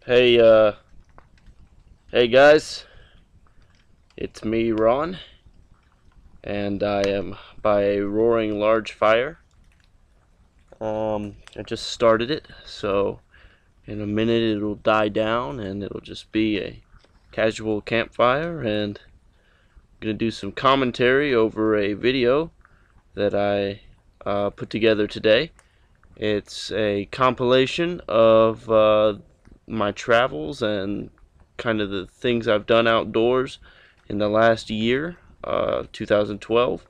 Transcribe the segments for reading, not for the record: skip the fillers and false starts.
Hey, hey guys, it's me, Ron, and I am by a roaring large fire. I just started it, so in a minute it'll die down and it'll just be a casual campfire, and I'm gonna do some commentary over a video that I put together today. It's a compilation of my travels and kind of the things I've done outdoors in the last year, 2012,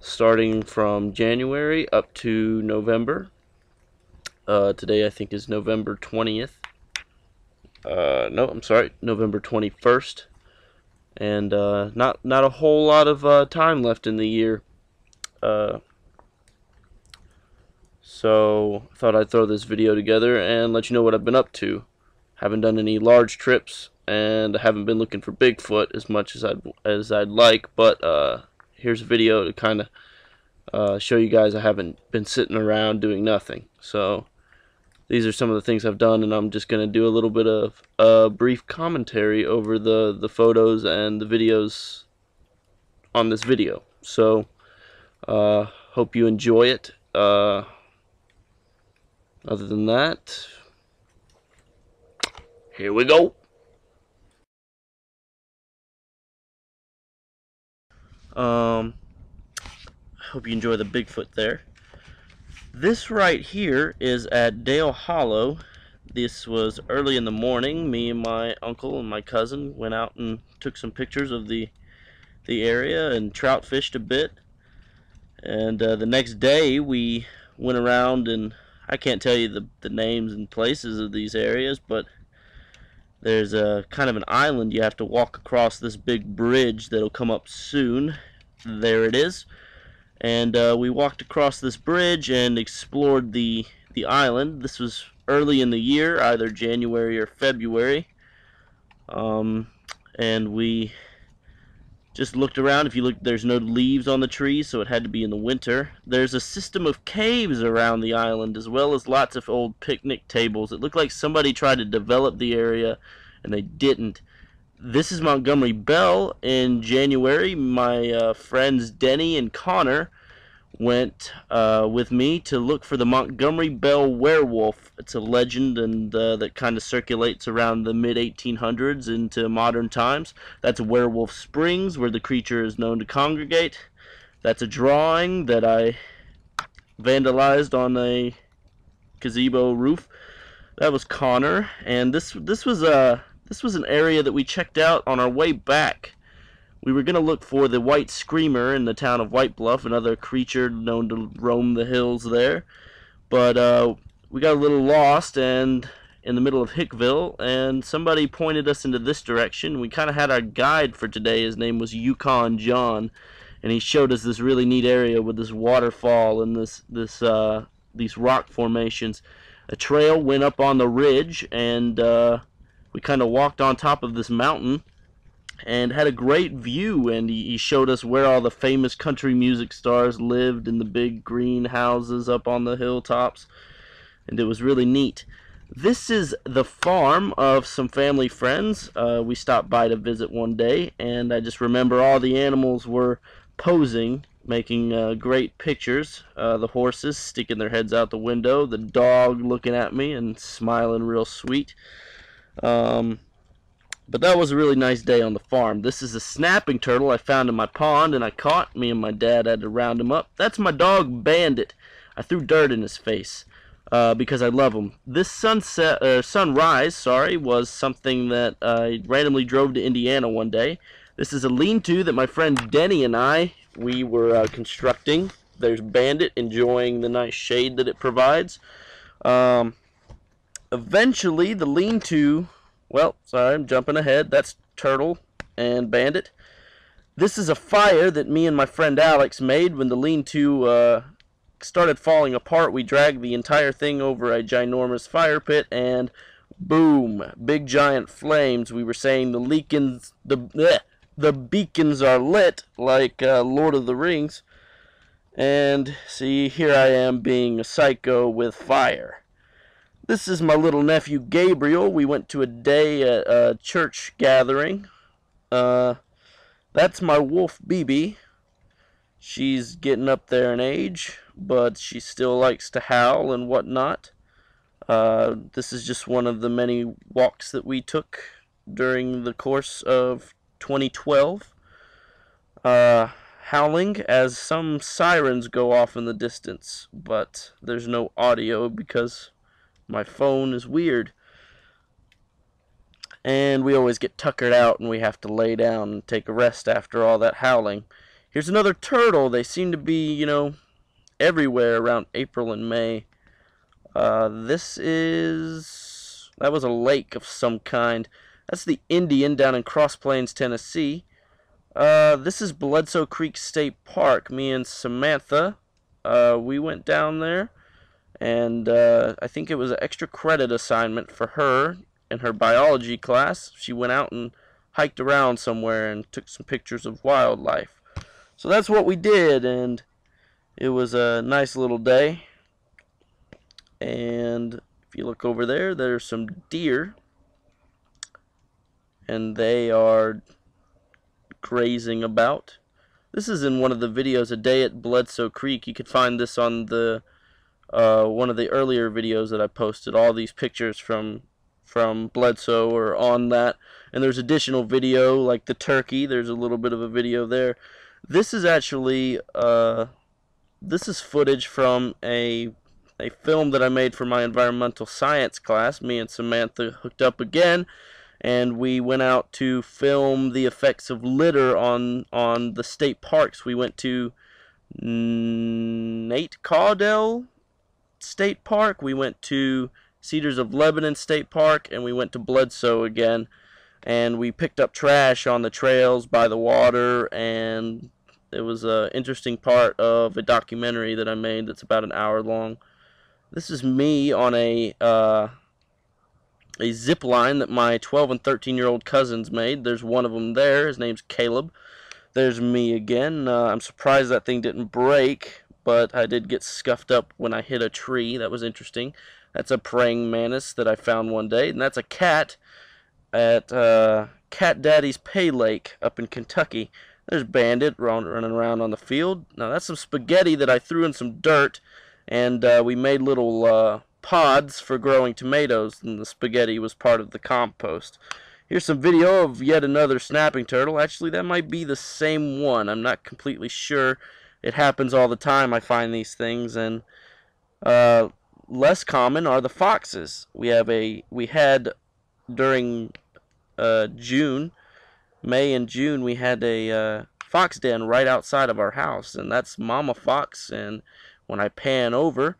starting from January up to November. Today I think is November 20th. No, I'm sorry, November 21st. And not a whole lot of time left in the year. So I thought I'd throw this video together and let you know what I've been up to. Haven't done any large trips, and I haven't been looking for Bigfoot as much as I'd like. But here's a video to kind of show you guys I haven't been sitting around doing nothing. So these are some of the things I've done, and I'm just gonna do a little bit of brief commentary over the photos and the videos on this video. So hope you enjoy it. Other than that, here we go. Hope you enjoy the Bigfoot there. This right here is at Dale Hollow. This was early in the morning. Me and my uncle and my cousin went out and took some pictures of the area and trout fished a bit. And the next day we went around, and I can't tell you the names and places of these areas, but there's a kind of an island you have to walk across, this big bridge that'll come up soon. There it is. And we walked across this bridge and explored the island. This was early in the year, either January or February. And we just looked around. If you look, there's no leaves on the trees, so it had to be in the winter. There's a system of caves around the island, as well as lots of old picnic tables. It looked like somebody tried to develop the area, and they didn't. This is Montgomery Bell. In January, my friends Denny and Connor went with me to look for the Montgomery Bell werewolf. It's a legend and that kind of circulates around the mid-1800s into modern times. That's Werewolf Springs, where the creature is known to congregate. That's a drawing that I vandalized on a gazebo roof. That was Connor, and this was an area that we checked out on our way back. We were going to look for the white screamer in the town of White Bluff, another creature known to roam the hills there. But we got a little lost and in the middle of Hickville, and somebody pointed us into this direction. We kind of had our guide for today. His name was Yukon John, and he showed us this really neat area with this waterfall and these rock formations. A trail went up on the ridge, and we kind of walked on top of this mountain and had a great view, and he showed us where all the famous country music stars lived in the big green houses up on the hilltops, and it was really neat. This is the farm of some family friends. We stopped by to visit one day, and I just remember all the animals were posing, making great pictures. The horses sticking their heads out the window, the dog looking at me and smiling real sweet. But that was a really nice day on the farm. This is a snapping turtle I found in my pond and I caught. Me and my dad had to round him up. That's my dog Bandit. I threw dirt in his face because I love him. This sunrise, was something that I randomly drove to Indiana one day. This is a lean-to that my friend Denny and we were constructing. There's Bandit enjoying the nice shade that it provides. Eventually, the lean-to... Well, sorry, I'm jumping ahead. That's Turtle and Bandit. This is a fire that me and my friend Alex made when the lean-to started falling apart. We dragged the entire thing over a ginormous fire pit, and boom, big giant flames. We were saying the beacons are lit like Lord of the Rings. And see, here I am being a psycho with fire. This is my little nephew Gabriel. We went to a day at a church gathering. That's my wolf BB. She's getting up there in age, but she still likes to howl and whatnot. This is just one of the many walks that we took during the course of 2012. Howling as some sirens go off in the distance, but there's no audio because my phone is weird. And we always get tuckered out and we have to lay down and take a rest after all that howling. Here's another turtle. They seem to be, everywhere around April and May. That was a lake of some kind. That's the Indian down in Cross Plains, Tennessee. This is Bledsoe Creek State Park. Me and Samantha, we went down there, and I think it was an extra credit assignment for her in her biology class. She went out and hiked around somewhere and took some pictures of wildlife. So that's what we did, and it was a nice little day. And if you look over there, there's some deer, and they are grazing about. This is in one of the videos, A Day at Bledsoe Creek. You could find this on the one of the earlier videos that I posted. All these pictures from Bledsoe are on that, and there's additional video like the turkey. There's a little bit of a video there. This is actually this is footage from a film that I made for my environmental science class. Me and Samantha hooked up again, and we went out to film the effects of litter on the state parks. We went to Nate Caudell State Park, we went to Cedars of Lebanon State Park, and we went to Bledsoe again. And we picked up trash on the trails by the water, and it was an interesting part of a documentary that I made that's about an hour long. This is me on a zip line that my 12 and 13-year-old cousins made. There's one of them there. His name's Caleb. There's me again. I'm surprised that thing didn't break, but I did get scuffed up when I hit a tree. That was interesting. That's a praying mantis that I found one day, and that's a cat at Cat Daddy's Pay Lake up in Kentucky. There's Bandit running around on the field. Now that's some spaghetti that I threw in some dirt, and we made little pods for growing tomatoes, and the spaghetti was part of the compost. Here's some video of yet another snapping turtle. Actually, that might be the same one. I'm not completely sure. It happens all the time. I find these things, and less common are the foxes. We had during May and June, we had a fox den right outside of our house, and that's Mama Fox. And when I pan over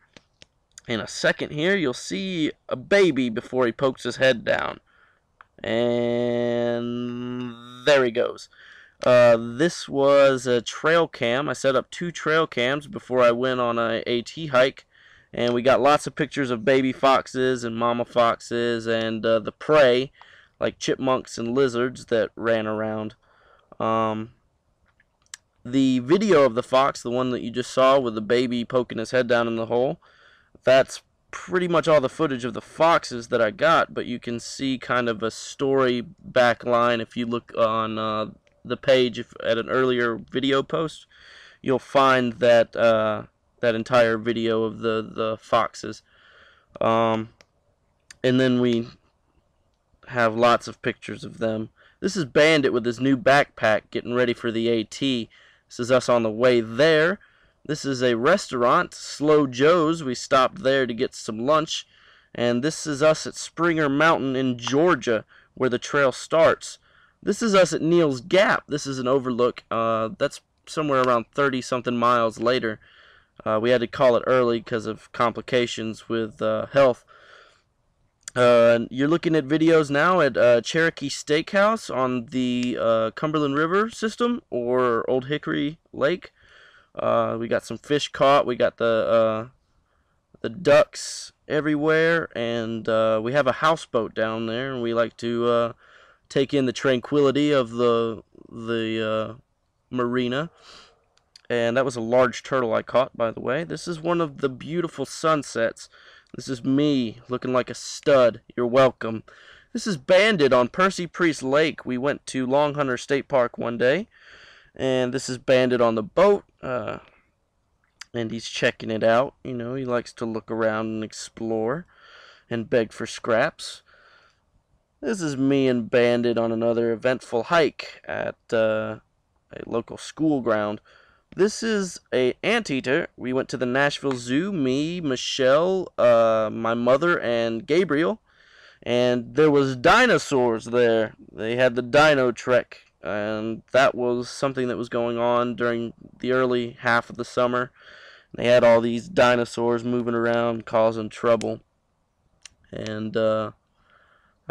in a second here, you'll see a baby before he pokes his head down. And there he goes. This was a trail cam. I set up 2 trail cams before I went on a AT hike, and we got lots of pictures of baby foxes and mama foxes and the prey, like chipmunks and lizards that ran around. The video of the fox, the one that you just saw with the baby poking his head down in the hole, that's pretty much all the footage of the foxes that I got, but you can see kind of a story backline if you look on the page at an earlier video post. You'll find that that entire video of the foxes. And then we have lots of pictures of them. This is Bandit with his new backpack getting ready for the AT. This is us on the way there. This is a restaurant, Slow Joe's. We stopped there to get some lunch. And this is us at Springer Mountain in Georgia, where the trail starts. This is us at Neal's Gap. This is an overlook. That's somewhere around 30-something miles later. We had to call it early because of complications with health. You're looking at videos now at Cherokee Steakhouse on the Cumberland River system, or Old Hickory Lake. We got some fish caught. We got the ducks everywhere, and we have a houseboat down there, and we like to take in the tranquility of the marina. And that was a large turtle I caught, by the way. This is one of the beautiful sunsets This is me, looking like a stud. You're welcome. This is Bandit on Percy Priest Lake. We went to Long Hunter State Park one day, and this is Bandit on the boat, and he's checking it out. You know, he likes to look around and explore and beg for scraps. This is me and Bandit on another eventful hike at a local school ground. This is a anteater. We went to the Nashville Zoo, me, Michelle, my mother, and Gabriel. And there was dinosaurs there. They had the Dino Trek, and that was something that was going on during the early half of the summer. They had all these dinosaurs moving around, causing trouble. And I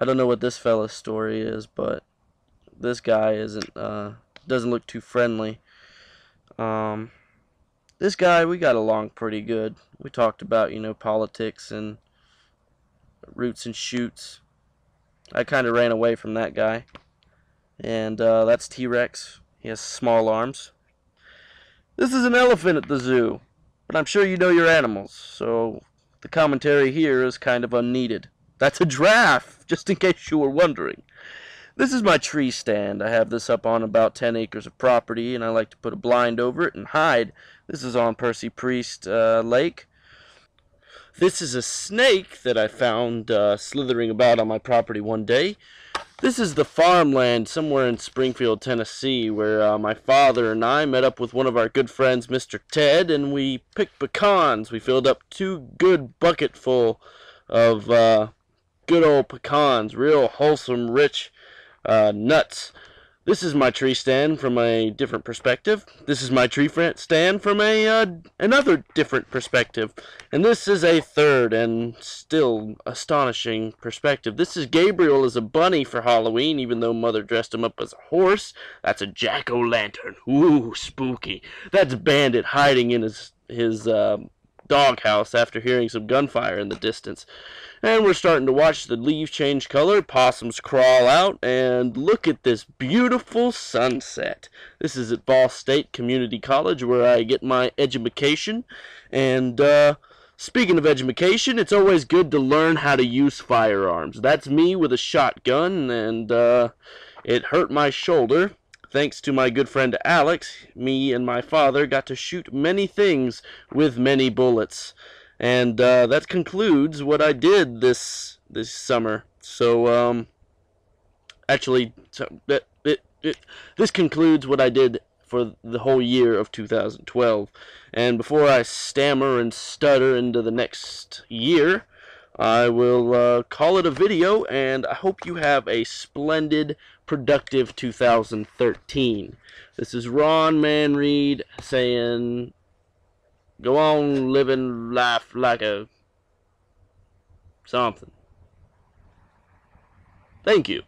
don't know what this fella's story is, but this guy doesn't look too friendly. This guy, we got along pretty good. We talked about, politics and roots and shoots. I kind of ran away from that guy. And that's T-Rex. He has small arms. This is an elephant at the zoo, but I'm sure you know your animals, so the commentary here is kind of unneeded. That's a giraffe, just in case you were wondering. This is my tree stand. I have this up on about 10 acres of property, and I like to put a blind over it and hide. This is on Percy Priest Lake. This is a snake that I found slithering about on my property one day. This is the farmland somewhere in Springfield, Tennessee, where my father and I met up with one of our good friends, Mr. Ted, and we picked pecans. We filled up 2 good bucketful of good old pecans, real wholesome, rich nuts. This is my tree stand from a different perspective. This is my tree stand from another different perspective. And this is a third and still astonishing perspective. This is Gabriel as a bunny for Halloween, even though Mother dressed him up as a horse. That's a jack-o'-lantern. Ooh, spooky. That's Bandit hiding in his doghouse after hearing some gunfire in the distance. And we're starting to watch the leaves change color, possums crawl out, and look at this beautiful sunset. This is at Ball State Community College, where I get my education. And speaking of education, it's always good to learn how to use firearms. That's me with a shotgun, and it hurt my shoulder. Thanks to my good friend Alex, me and my father got to shoot many things with many bullets. And that concludes what I did this summer. So, this concludes what I did for the whole year of 2012. And before I stammer and stutter into the next year, I will call it a video, and I hope you have a splendid, productive 2013. This is Ron Manreed saying, go on living life like a something. Thank you.